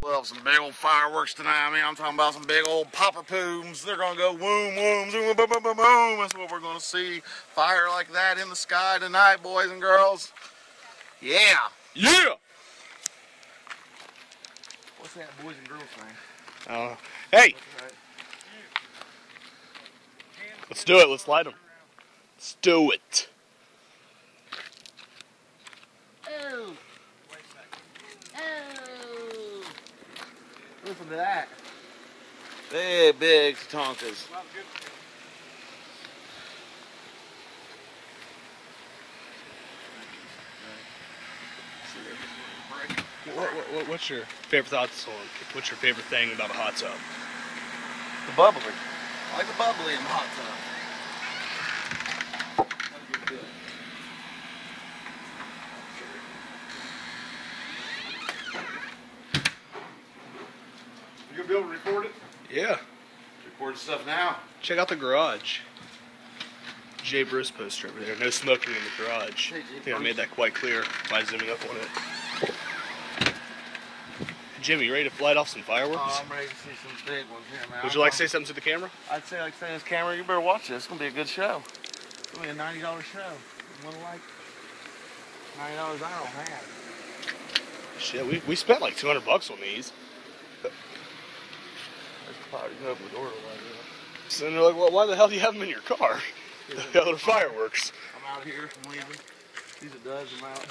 Well, some big old fireworks tonight. I mean, I'm talking about some big old popper pooms. They're gonna go boom, boom, zoom, boom, boom, boom, boom. That's what we're gonna see. Fire like that in the sky tonight, boys and girls. Yeah. Yeah. What's that boys and girls thing? Hey. Let's do it. Let's light them. Let's do it. Oh. Oh. Listen to that. Big, big tonkas. What's your favorite thoughts on? What's your favorite thing about a hot tub? The bubbly. I like the bubbly in the hot tub. That'd be good. You gonna be able to record it? Yeah. Record stuff now. Check out the garage. Jay Bruce poster over there. No smoking in the garage. I think I made that quite clear by zooming up on it. Jimmy, you ready to light off some fireworks? Oh, I'm ready to see some big ones here, man. Would you like to say something to the camera? I'd say, like, say this camera, you better watch this. It's gonna be a good show. It's gonna be a $90 show. You wanna like $90 I don't have. Shit, we spent like $200 on these. That's probably you open the door like that. So they're like, well, why the hell do you have them in your car? The other fireworks. I'm out of here. I'm leaving. These are duds. I'm out.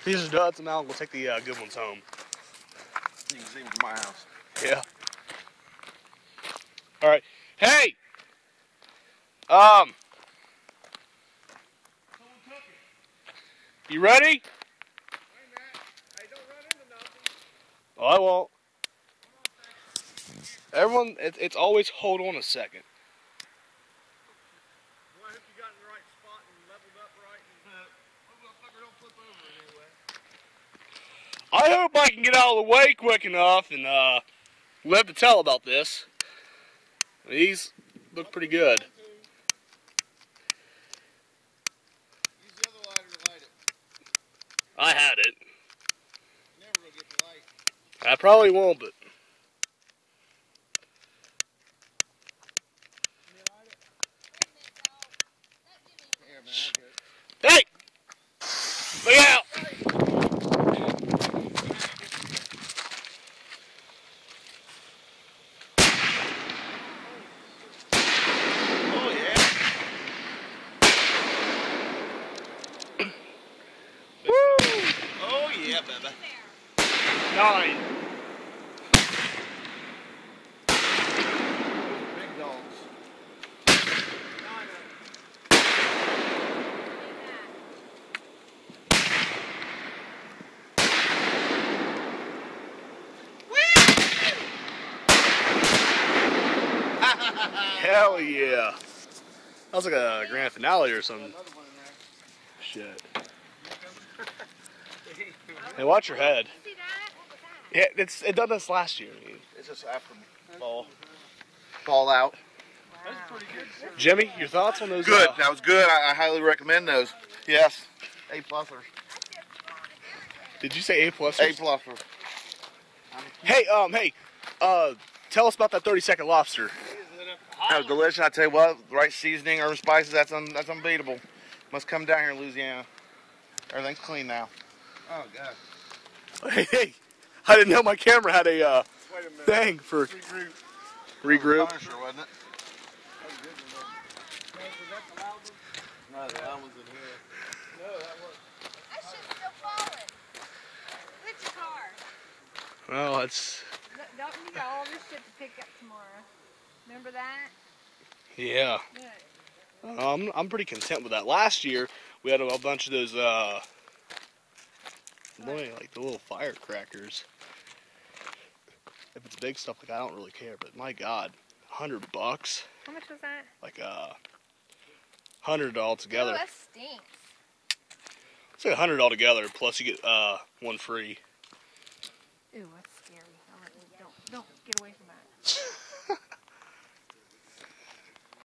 These are duds. I'm out. We'll take the good ones home. You can see them from my house. Yeah. All right. Hey. You ready? Hey, don't run into nothing. Oh, I won't. Everyone, it's always hold on a second. Well, I hope you got in the right spot and leveled up right. And motherfucker don't flip over anyway. I hope I can get out of the way quick enough and live to tell about this. These look pretty good. Use the other lighter to light it. I had it. Never will get the light. I probably won't, but. Here, man, I'll get it. Hey! Look out! Oh, yeah. Woo! Oh, yeah, baby. 9. Big dogs. Hell yeah. That was like a grand finale or something. Another one in there. Shit. Hey, watch your head. See that? What was that? Yeah, it done this last year. It's just after fall out. That's pretty good. Jimmy, your thoughts on those? Good. That was good. I highly recommend those. Yes. A+ers. Did you say A+? A+ers. Hey, tell us about that 30-second lobster. That was delicious. I tell you what, the right seasoning, herb spices, that's unbeatable. Must come down here in Louisiana. Everything's clean now. Oh, God. Hey, I didn't know my camera had a thing for regroup. Punisher, wasn't it? No, that one's in here. No, that was. That shit's still falling. Hit your car. Well, it's Don't you got all this shit to pick up tomorrow? Remember that? yeah. Good. I'm pretty content with that. Last year we had a bunch of those boy, like the little firecrackers. If it's big stuff, like I don't really care. But my God, $100. How much was that? Like $100 altogether. Oh, that stinks. It's like $100 altogether. Plus you get one free.